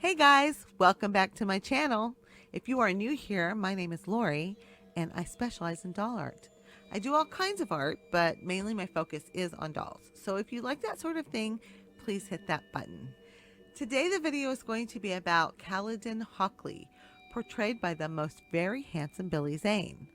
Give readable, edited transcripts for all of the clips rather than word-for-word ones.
Hey guys, welcome back to my channel. If you are new here, my name is Lori and I specialize in doll art. I do all kinds of art, but mainly my focus is on dolls. So if you like that sort of thing, please hit that button. Today the video is going to be about Caledon Hockley, portrayed by the most very handsome Billy Zane.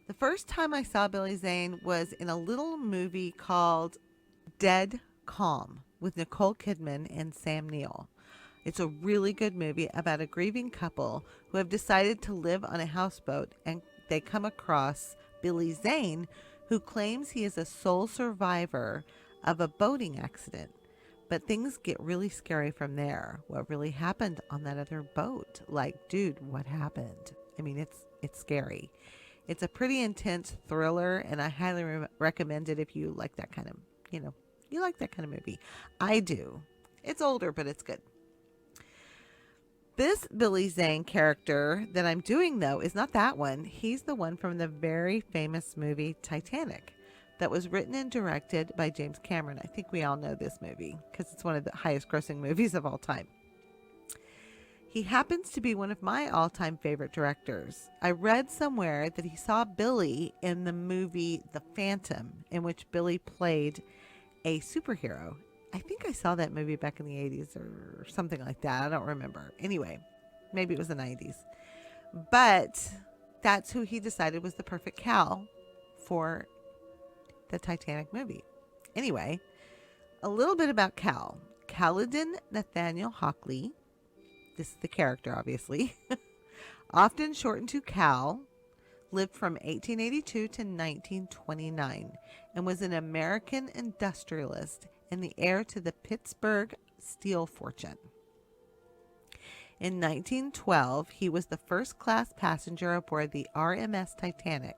The first time I saw Billy Zane was in a little movie called Dead Calm with Nicole Kidman and Sam Neill. It's a really good movie about a grieving couple who have decided to live on a houseboat, and they come across Billy Zane, who claims he is a sole survivor of a boating accident. But things get really scary from there. What really happened on that other boat? Like, dude, what happened? I mean, it's scary. It's a pretty intense thriller, and I highly recommend it if you like that kind of, you like that kind of movie. I do. It's older, but it's good. This Billy Zane character that I'm doing, though, is not that one. He's the one from the very famous movie Titanic that was written and directed by James Cameron. I think we all know this movie because it's one of the highest grossing movies of all time. He happens to be one of my all-time favorite directors. I read somewhere that he saw Billy in the movie The Phantom, in which Billy played a superhero. I think I saw that movie back in the 80s or something like that. I don't remember. Anyway, maybe it was the 90s. But that's who he decided was the perfect Cal for the Titanic movie. Anyway, a little bit about Cal. Caledon Nathaniel Hockley, this is the character obviously, often shortened to Cal, lived from 1882 to 1929 and was an American industrialist and the heir to the Pittsburgh steel fortune. In 1912, he was the first-class passenger aboard the RMS Titanic,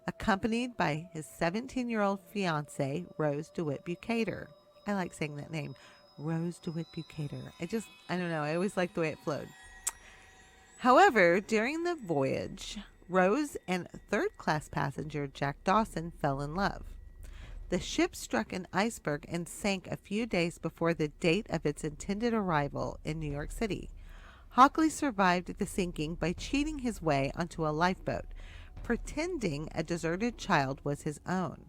accompanied by his 17-year-old fiancée, Rose DeWitt Bucator. I like saying that name, Rose DeWitt Bucator. I don't know, I always liked the way it flowed. However, during the voyage, Rose and third-class passenger Jack Dawson fell in love. The ship struck an iceberg and sank a few days before the date of its intended arrival in New York City. Hockley survived the sinking by cheating his way onto a lifeboat, pretending a deserted child was his own.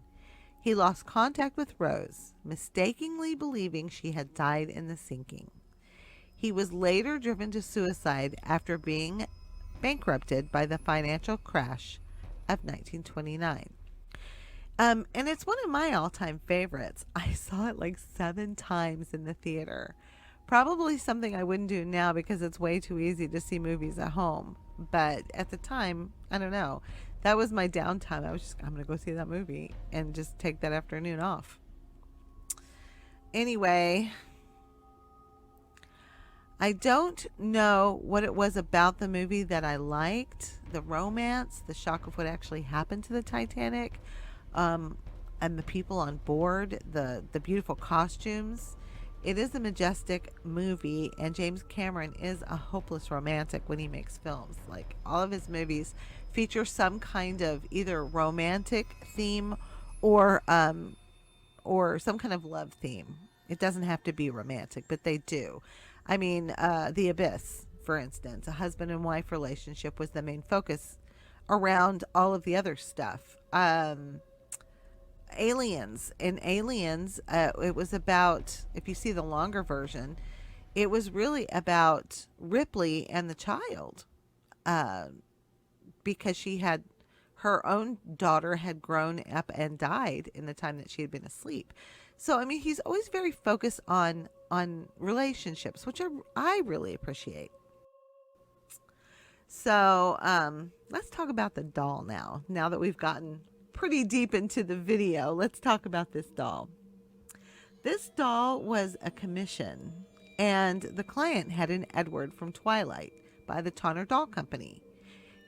He lost contact with Rose, mistakenly believing she had died in the sinking. He was later driven to suicide after being bankrupted by the financial crash of 1929. And it's one of my all-time favorites. I saw it like 7 times in the theater. Probably something I wouldn't do now because it's way too easy to see movies at home. But at the time, I don't know. That was my downtime. I'm going to go see that movie and just take that afternoon off. Anyway, I don't know what it was about the movie that I liked. The romance, the shock of what actually happened to the Titanic. And the people on board, the beautiful costumes. It is a majestic movie, and James Cameron is a hopeless romantic when he makes films. Like, all of his movies feature some kind of either romantic theme or some kind of love theme. It doesn't have to be romantic, but they do. I mean, The Abyss, for instance, a husband and wife relationship was the main focus around all of the other stuff. Aliens. In Aliens, it was about, if you see the longer version, it was really about Ripley and the child, because her own daughter had grown up and died in the time that she had been asleep. So, I mean, he's always very focused on relationships, which I really appreciate. So, let's talk about the doll now. Now that we've gotten pretty deep into the video, let's talk about this doll. This doll was a commission, and the client had an Edward from Twilight by the Tonner Doll Company.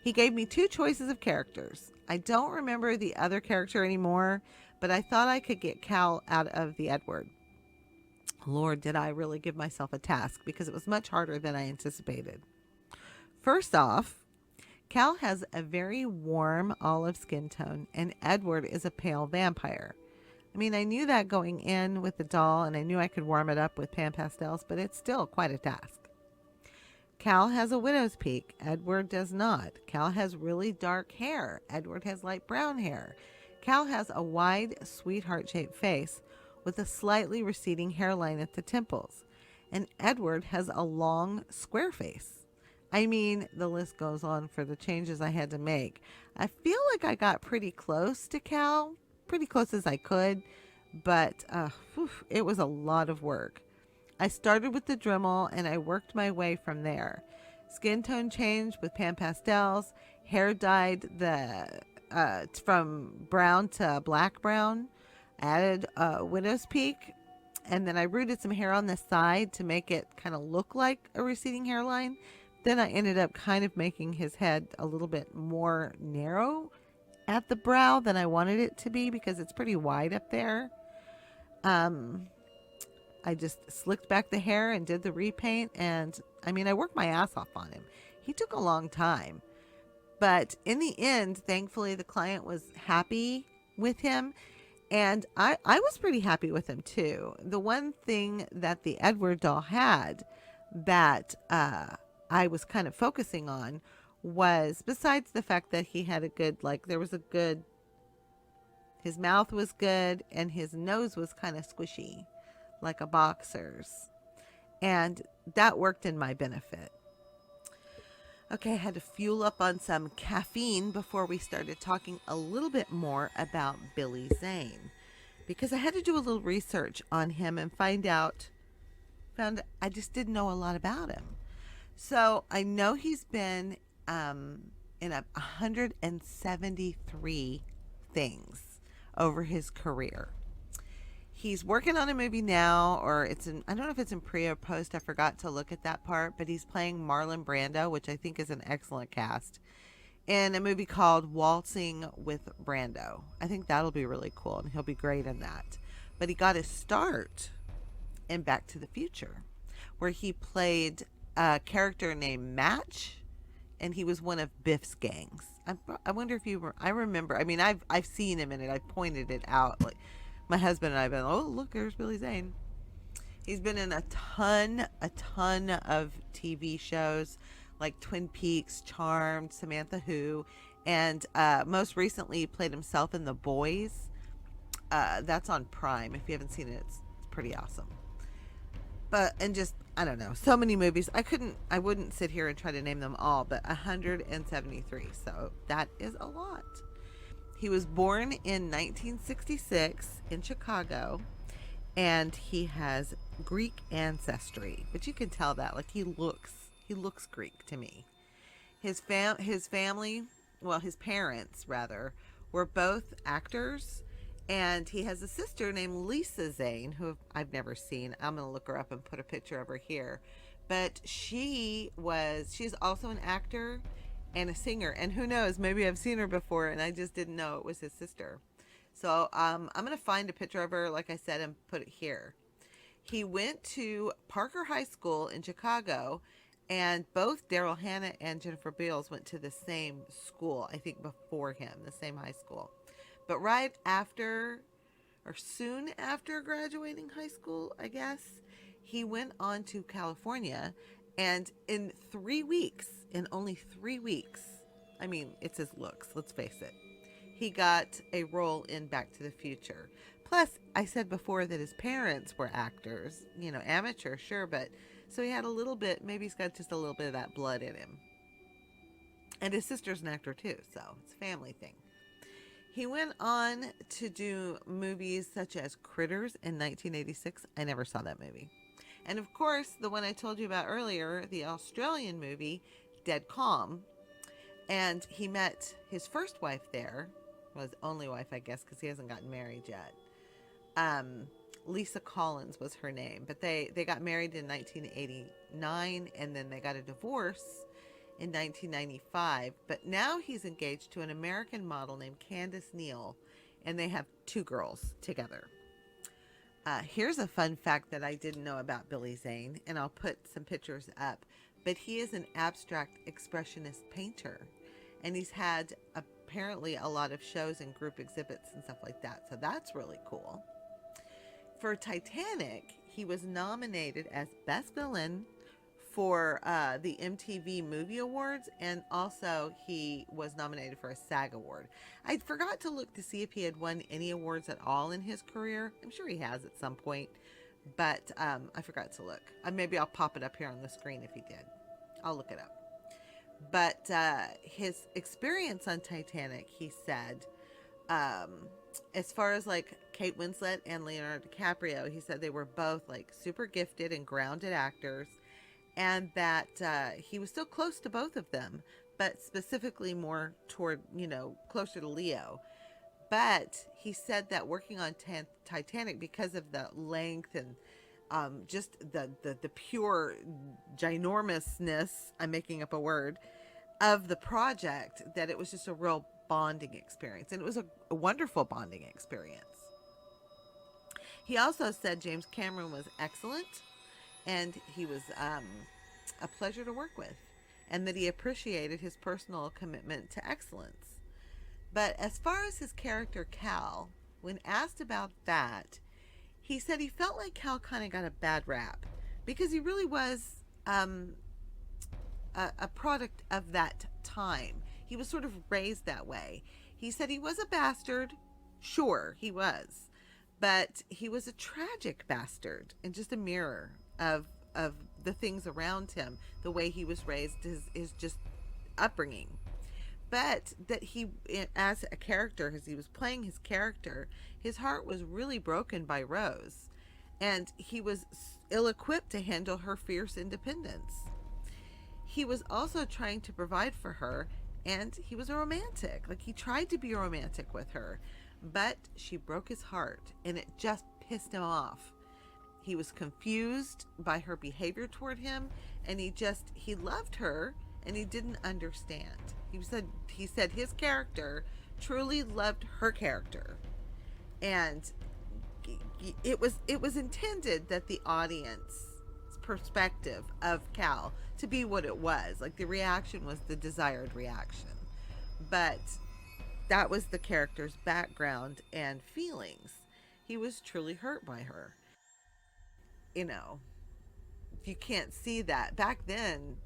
He gave me 2 choices of characters. I don't remember the other character anymore, but I thought I could get Cal out of the Edward. Lord, did I really give myself a task, because it was much harder than I anticipated. First off, Cal has a very warm olive skin tone, and Edward is a pale vampire. I mean, I knew that going in with the doll, and I knew I could warm it up with PanPastels, but it's still quite a task. Cal has a widow's peak. Edward does not. Cal has really dark hair. Edward has light brown hair. Cal has a wide, sweetheart-shaped face with a slightly receding hairline at the temples. And Edward has a long, square face. I mean, the list goes on for the changes I had to make. I feel like I got pretty close to Cal, pretty close as I could, but it was a lot of work. I started with the Dremel and I worked my way from there. Skin tone changed with PanPastels, hair dyed from brown to black brown, added widow's peak, and then I rooted some hair on the side to make it kind of look like a receding hairline. Then I ended up kind of making his head a little bit more narrow at the brow than I wanted it to be because it's pretty wide up there. I just slicked back the hair and did the repaint, and I mean, I worked my ass off on him. He took a long time, but in the end, thankfully, the client was happy with him, and I was pretty happy with him too. The one thing that the Edward doll had that I was kind of focusing on was, besides the fact that he had a good, his mouth was good and his nose was kind of squishy, like a boxer's. And that worked in my benefit. Okay, I had to fuel up on some caffeine before we started talking a little bit more about Billy Zane, because I had to do a little research on him and found I just didn't know a lot about him. So I know he's been in 173 things over his career. He's working on a movie now, or I don't know if it's in pre or post. I forgot to look at that part, but he's playing Marlon Brando, which I think is an excellent cast, in a movie called Waltzing with Brando. I think that'll be really cool, and he'll be great in that. But he got his start in Back to the Future, where he played a character named Match, and he was one of Biff's gangs. I wonder if I remember. I mean, I've seen him in it. I pointed it out. Like, my husband and I have been, oh, look, there's Billy Zane. He's been in a ton of TV shows like Twin Peaks, Charmed, Samantha Who, and most recently he played himself in The Boys. That's on Prime. If you haven't seen it, it's pretty awesome. And just, I don't know, so many movies. I wouldn't sit here and try to name them all, but 173. So that is a lot. He was born in 1966 in Chicago, and he has Greek ancestry, but you can tell that, like, he looks Greek to me. His family, well, his parents rather, were both actors, and he has a sister named Lisa Zane, who I've never seen. I'm gonna look her up and put a picture of her here, but she's also an actor and a singer, and who knows, maybe I've seen her before and I just didn't know it was his sister. So I'm gonna find a picture of her, like I said, and put it here. He went to Parker High School in Chicago, and both Daryl Hannah and Jennifer Beals went to the same school, I think before him, the same high school. But right after, or soon after graduating high school, I guess, he went on to California, and in only 3 weeks, I mean, it's his looks, let's face it, he got a role in Back to the Future. Plus, I said before that his parents were actors, amateur, sure, but so he had a little bit, maybe he's got just a little bit of that blood in him. And his sister's an actor too, so it's a family thing. He went on to do movies such as Critters in 1986. I never saw that movie. And of course, the one I told you about earlier, the Australian movie, Dead Calm. And he met his first wife there, well, his only wife, I guess, because he hasn't gotten married yet. Lisa Collins was her name. But they got married in 1989, and then they got a divorce in 1995. But now he's engaged to an American model named Candace Neal, and they have 2 girls together. Here's a fun fact that I didn't know about Billy Zane, and I'll put some pictures up. But he is an abstract expressionist painter, and he's had apparently a lot of shows and group exhibits and stuff like that. So that's really cool. For Titanic, he was nominated as Best Villain for the MTV Movie Awards, and also he was nominated for a SAG Award. I forgot to look to see if he had won any awards at all in his career. I'm sure he has at some point, but I forgot to look. Maybe I'll pop it up here on the screen if he did. I'll look it up. But his experience on Titanic, he said, as far as like Kate Winslet and Leonardo DiCaprio, he said they were both like super gifted and grounded actors, and that he was still close to both of them, but specifically more toward, closer to Leo. But he said that working on Titanic, because of the length and just the pure ginormousness, I'm making up a word, of the project, that it was just a real bonding experience. And it was a wonderful bonding experience. He also said James Cameron was excellent, and he was a pleasure to work with, and that he appreciated his personal commitment to excellence. But as far as his character Cal, when asked about that, he said he felt like Cal kind of got a bad rap because he really was a product of that time. He was sort of raised that way. He said he was a bastard. Sure, he was. But he was a tragic bastard and just a mirror of the things around him, the way he was raised, his just upbringing. But that he, as a character, as he was playing his character, his heart was really broken by Rose, and he was ill-equipped to handle her fierce independence. He was also trying to provide for her, and he was a romantic. Like, he tried to be a romantic with her, but she broke his heart, and it just pissed him off. He was confused by her behavior toward him, and he loved her, and he didn't understand. He said his character truly loved her character, and it was intended that the audience perspective of Cal to be what it was. Like, the reaction was the desired reaction, but that was the character's background and feelings. He was truly hurt by her. If you can't see that, back then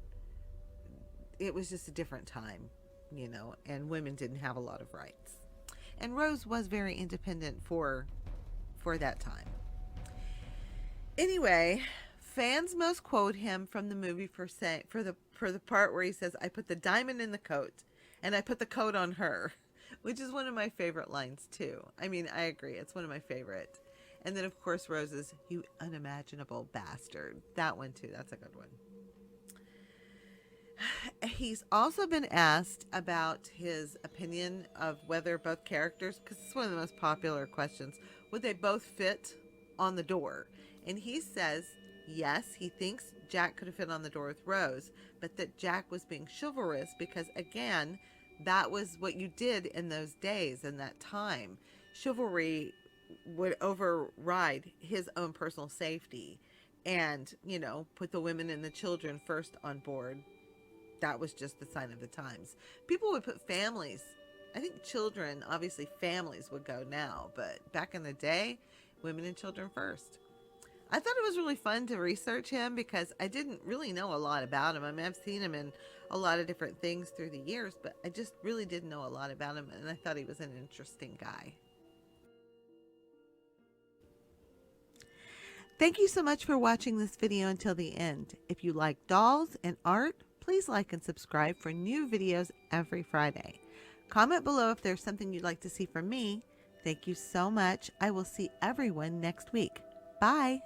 it was just a different time, and women didn't have a lot of rights. And Rose was very independent for that time. Anyway, fans most quote him from the movie for the part where he says, "I put the diamond in the coat, and I put the coat on her," which is one of my favorite lines too. I mean, I agree, it's one of my favorite. And then, of course, Rose's, "You unimaginable bastard." That one too, that's a good one. He's also been asked about his opinion of whether both characters, because it's one of the most popular questions, would they both fit on the door? And he says, yes, he thinks Jack could have fit on the door with Rose, but that Jack was being chivalrous because, again, that was what you did in those days, in that time. Chivalry would override his own personal safety and, put the women and the children first on board. That was just the sign of the times. People would put families, I think children, obviously families would go now, but back in the day, women and children first. I thought it was really fun to research him because I didn't really know a lot about him. I mean, I've seen him in a lot of different things through the years, but I just really didn't know a lot about him, and I thought he was an interesting guy. Thank you so much for watching this video until the end. If you like dolls and art, please like and subscribe for new videos every Friday. Comment below if there's something you'd like to see from me. Thank you so much. I will see everyone next week. Bye.